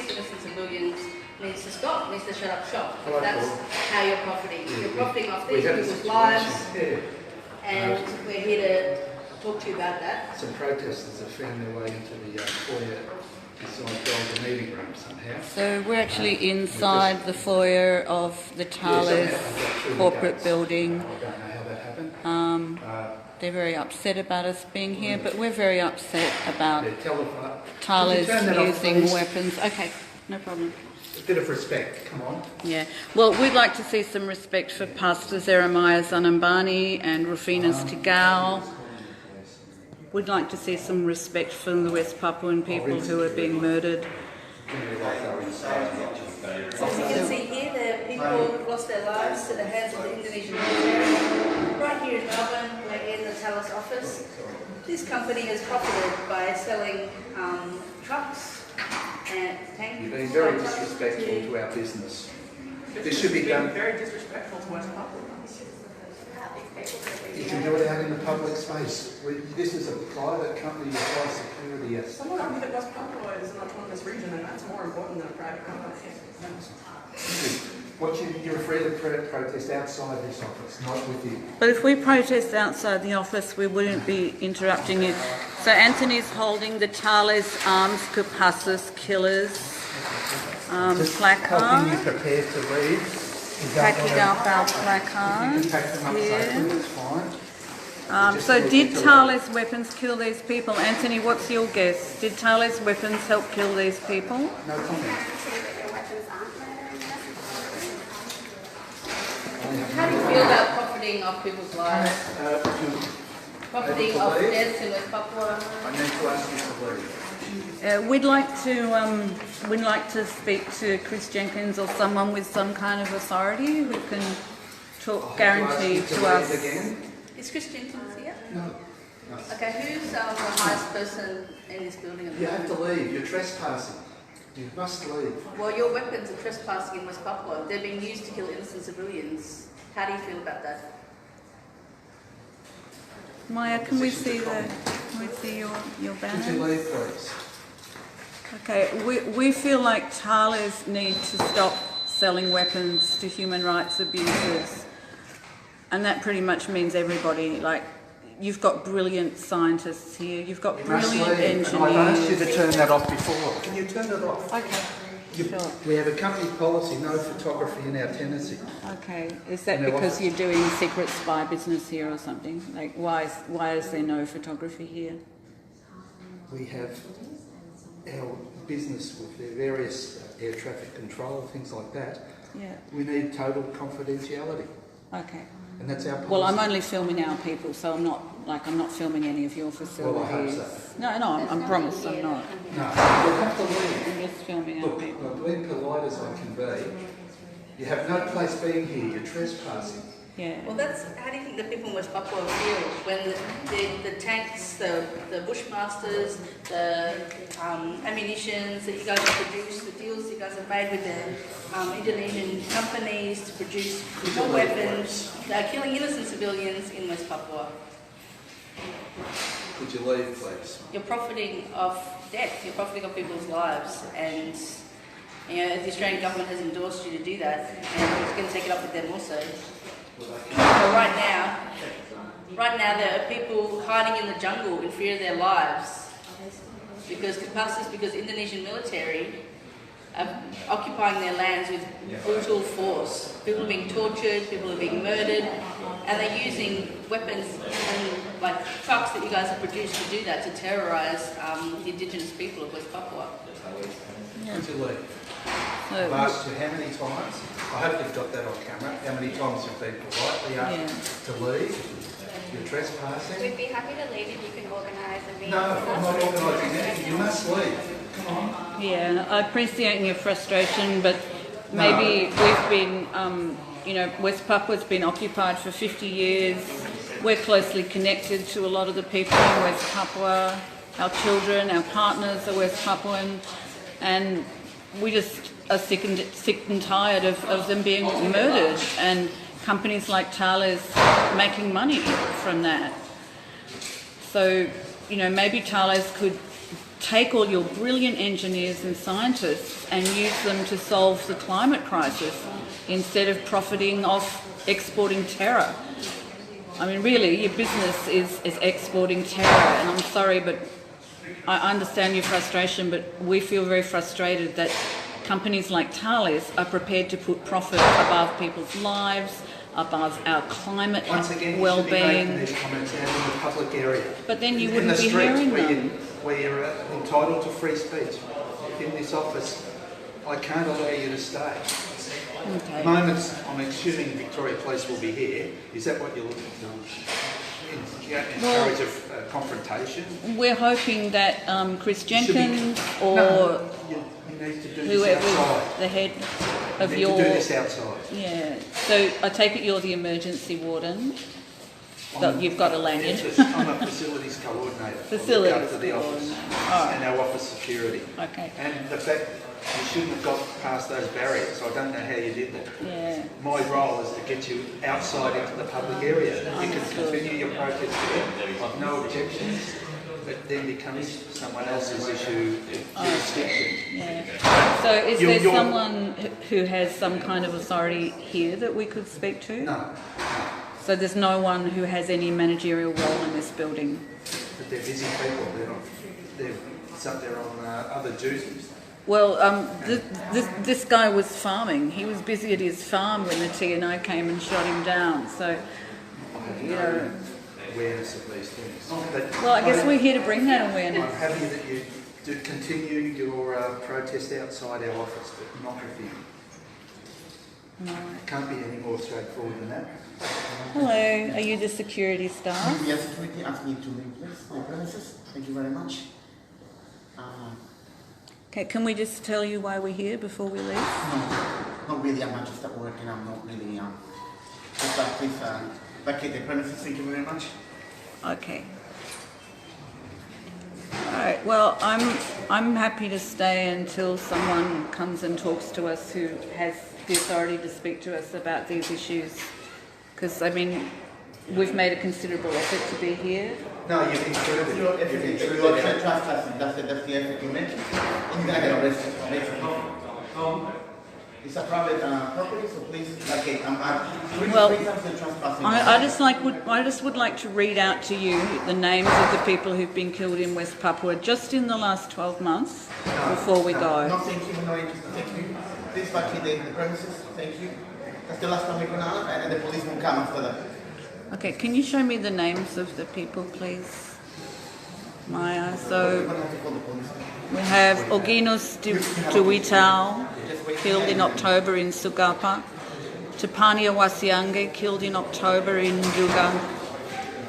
against innocent civilians needs to stop, needs to shut up shop. That's how you're profiting. You're profiting off these people's lives, and we're here to talk to you about that. Some protesters have found their way into the foyer inside the meeting room somehow. So we're actually inside the foyer of the Thales corporate building. I don't know how that happened. They're very upset about us being here, but we're very upset about Thales using weapons. Okay, no problem. A bit of respect, come on. Yeah, well, we'd like to see some respect for Pastors Jeremiah Zanambani and Rufinas Tigao. We'd like to see some respect from the West Papuan people who are being murdered. As you can see here, the people who've lost their lives to the hands of the Indonesian military. Right here in Melbourne, we're in the Thales office. This company has profited by selling trucks and tanks. You've been very disrespectful to our business. This should be done. Very disrespectful to West Papua. You can do it out in the public space. This is a private company with high security. Someone told me that West Papua is an autonomous region, and that's more important than a private company. You're free to protest outside this office, not with you. But if we protest outside the office, we wouldn't be interrupting you. So Anthony's holding the Thales Arms Kopassus Killers placard. Helping you prepare to leave. Packing up our placard. You can pack them up safely, it's fine. So did Thales weapons kill these people? Anthony, what's your guess? Did Thales weapons help kill these people? No comment. How do you feel about profiting off people's lives? Profiting off deaths in West Papua? I need to ask you to leave. We'd like to speak to Chris Jenkins or someone with some kind of authority who can talk, guarantee to us. Again? Is Chris Jenkins here? No. Okay, who's the highest person in this building at the You moment? have to leave. You're trespassing. You must leave. Well, your weapons are trespassing in West Papua. They're being used to kill innocent civilians. How do you feel about that? Maya, can we see your Could banner? you leave, please? Okay, we feel like Thales need to stop selling weapons to human rights abusers, and that pretty much means everybody. Like, you've got brilliant scientists here, you've got brilliant engineers. I've asked you to turn that off before. Can you turn it off? Okay, sure. We have a company policy, no photography in our tenancy. Okay, is that because you're doing secret spy business here or something? Like, why is there no photography here? We have our business with the various air traffic control, things like that. Yeah. We need total confidentiality. Okay. And that's our policy. Well, I'm only filming our people, so I'm not filming any of your facilities. Well, I hope so. No, I promise I'm not. No, you'll have to leave. I'm just filming our Look, people. I'm being polite as I can be. You have no place being here, you're trespassing. Yeah. Well, how do you think the people in West Papua feel when the tanks, the bushmasters, the ammunitions that you guys have produced, the deals you guys have made with the Indonesian companies to produce more weapons, they're killing innocent civilians in West Papua. Could you leave, please? You're profiting off death, you're profiting off people's lives, and the Australian government has endorsed you to do that, and it's going to take it up with them also. So right now there are people hiding in the jungle in fear of their lives because Indonesian military are occupying their lands with brutal force. People are being tortured, people are being murdered, and they're using weapons and like trucks that you guys have produced to do that, to terrorise the indigenous people of West Papua. Could you leave? So, I've asked you how many times, I hope you've got that on camera, how many times you've been politely asked to leave, you're trespassing. We'd be happy to leave if you can organise a meeting. No, I'm not organising anything, you must leave. Come on. yeah, I appreciate your frustration, but maybe we've been, West Papua's been occupied for 50 years. We're closely connected to a lot of the people in West Papua. Our children, our partners are West Papuan, and we just are sick and tired of them being murdered and companies like Thales making money from that. So, maybe Thales could take all your brilliant engineers and scientists and use them to solve the climate crisis instead of profiting off exporting terror. I mean, really, your business is exporting terror, and I'm sorry, but I understand your frustration, but we feel very frustrated that companies like Thales are prepared to put profit above people's lives, above our climate Once again, well-being. you should be making these comments out in the public area. But then you In wouldn't the be streets hearing where them. where you're entitled to free speech. In this office, I can't allow you to stay. Okay. Moments, I'm assuming Victoria Police will be here. Is that what you're looking to encourage a confrontation? We're hoping that Chris You should be- Jenkins or No, you need to do this whoever outside. the head You of need your... to do this outside. Yeah, so I take it you're the emergency warden, that you've got a lanyard. I'm a facilities coordinator. Facilities I look after the office coordinator. and our office security. Okay, And the fact you shouldn't have got past those barriers, I don't know how you did that. yeah. My role is to get you outside into the public area. You can continue your protest there, I've no objections, but then becomes someone else's issue, jurisdiction. Yeah. So is You're- there someone who has some kind of authority here that we could speak to? No, So there's no one who has any managerial role in this building? but they're busy people, they're on other duties. Well, this guy was farming. He was busy at his farm when the TNO came and shot him down. So, you know... Awareness of these things. But Well, I guess we're here to bring that awareness. I'm happy that you did continue your protest outside our office, but not with you. No. Can't be any more straightforward than that. Hello, are you the security staff? Yes, security asked me to leave my premises. Thank you very much. Okay, can we just tell you why we're here before we leave? No, not really. I'm just at work and I'm not really. Just please vacate the premises. Thank you very much. Okay. All right. Well, I'm happy to stay until someone comes and talks to us who has the authority to speak to us about these issues. Because I mean, we've made a considerable effort to be here. No, you've intruded. You are trespassing. That's the effort you make. You're gonna get arrested. It's a private property, so please vacate. Well, please have the trespassing. I just would like to read out to you the names of the people who've been killed in West Papua just in the last 12 months before we go. No, thank you. No interest. Thank you. Please vacate the premises. Thank you. That's the last time we're gonna have, and the police will come after that. Okay, can you show me the names of the people, please, Maya? So we have Oginus Duitao, killed in October in Sugapa. Tapania Wasiange, killed in October in Nduga.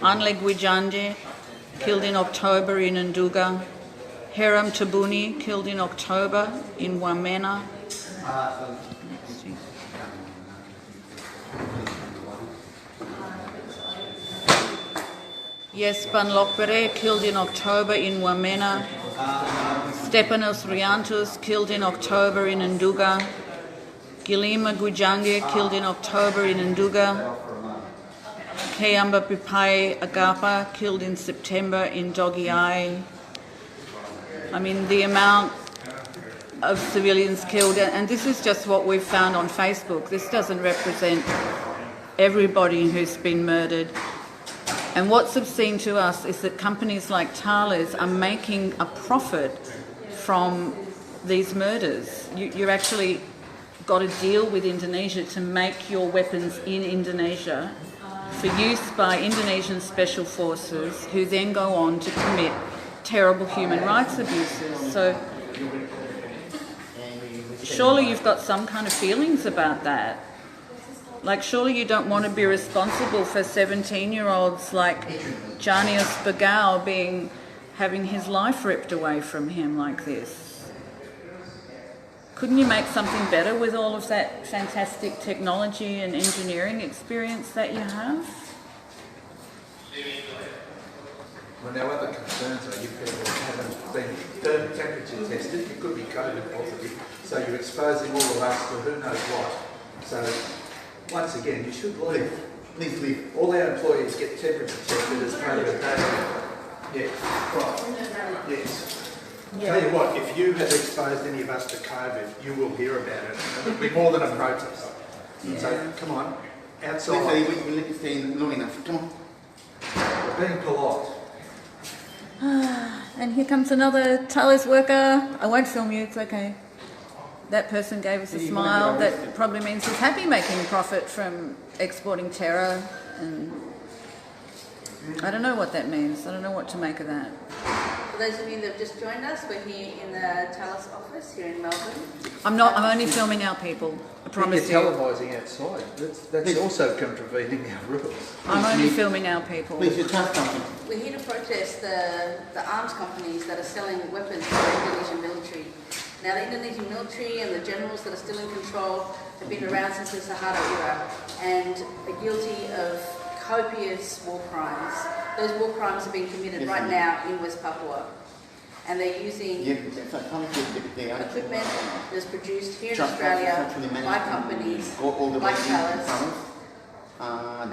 Anle Gwijanje, killed in October in Nduga. Heram Tabuni, killed in October in Wamena. Jespan Lokbere, killed in October in Wamena. Stepanos Riantus, killed in October in Nduga. Gilima Gujange, killed in October in Nduga. Kayamba Pipai Agapa, killed in September in Dogiai. I mean, the amount of civilians killed, and this is just what we've found on Facebook. This doesn't represent everybody who's been murdered. And what's obscene to us is that companies like Thales are making a profit from these murders. You're actually got a deal with Indonesia to make your weapons in Indonesia for use by Indonesian special forces, who then go on to commit terrible human rights abuses. So surely you've got some kind of feelings about that. Like, surely you don't want to be responsible for 17-year-olds like Janius Bagao having his life ripped away from him like this. Couldn't you make something better with all of that fantastic technology and engineering experience that you have? Well, our other concerns are you people haven't been temperature tested, you could be COVID positive, so you're exposing all of us to who knows what. So, once again, you should leave. Please leave. All our employees get temperature tested as part of a day. Yes. Right. Yes. Tell you what, if you have exposed any of us to COVID, you will hear about it. It'll be more than a protest. So, come on, outside. We're staying long enough. Come on. We're being polite. And here comes another Thales worker. I won't film you, it's okay. That person gave us a smile. That probably means he's happy making profit from exporting terror, and I don't know what that means. I don't know what to make of that. For those of you that have just joined us, we're here in the Thales office here in Melbourne. I'm only filming our people. I promise you. You're televising outside. That's also contravening our rules. I'm only filming our people. Please, you tell something. We're here to protest the arms companies that are selling weapons to the Indonesian military. Now, the Indonesian military and the generals that are still in control have been around since the Suharto era and are guilty of copious war crimes. Those war crimes are being committed right now in West Papua. And they're using equipment that's produced here in Australia by companies like Thales,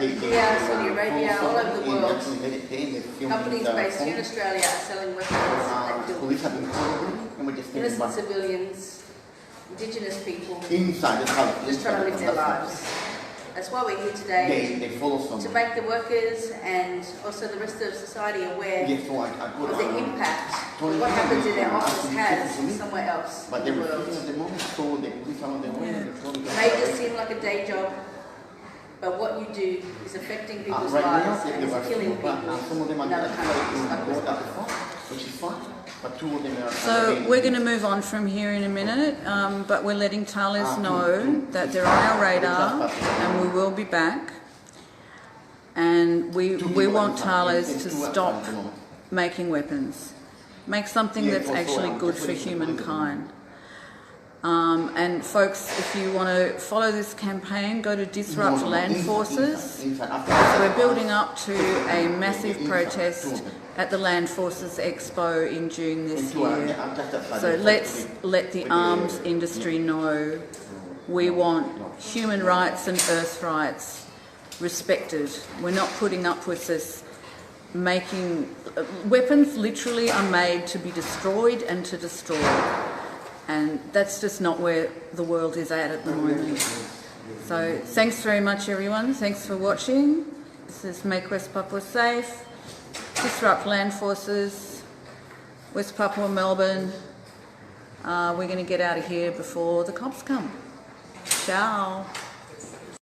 India, Saudi Arabia, all over the world. Companies based here in Australia are selling weapons that kill innocent civilians, indigenous people, just trying to live their lives. That's why we're here today, to make the workers and also the rest of society aware of the impact that what happens in their office has somewhere else in the world. It may just seem like a day job, but what you do is affecting people's lives and it's killing people in other countries like West Africa. Which is fine, but two of them are... So we're going to move on from here in a minute, but we're letting Thales know that they're on our radar and we will be back. And we want Thales to stop making weapons. Make something that's actually good for humankind. And folks, if you want to follow this campaign, go to Disrupt Land Forces. We're building up to a massive protest at the Land Forces Expo in June this year. So let's let the arms industry know we want human rights and earth rights respected. We're not putting up with this making... Weapons literally are made to be destroyed and to destroy. And that's just not where the world is at the moment. So thanks very much, everyone. Thanks for watching. This is Make West Papua Safe, Disrupt Land Forces, West Papua, Melbourne. We're going to get out of here before the cops come. Ciao.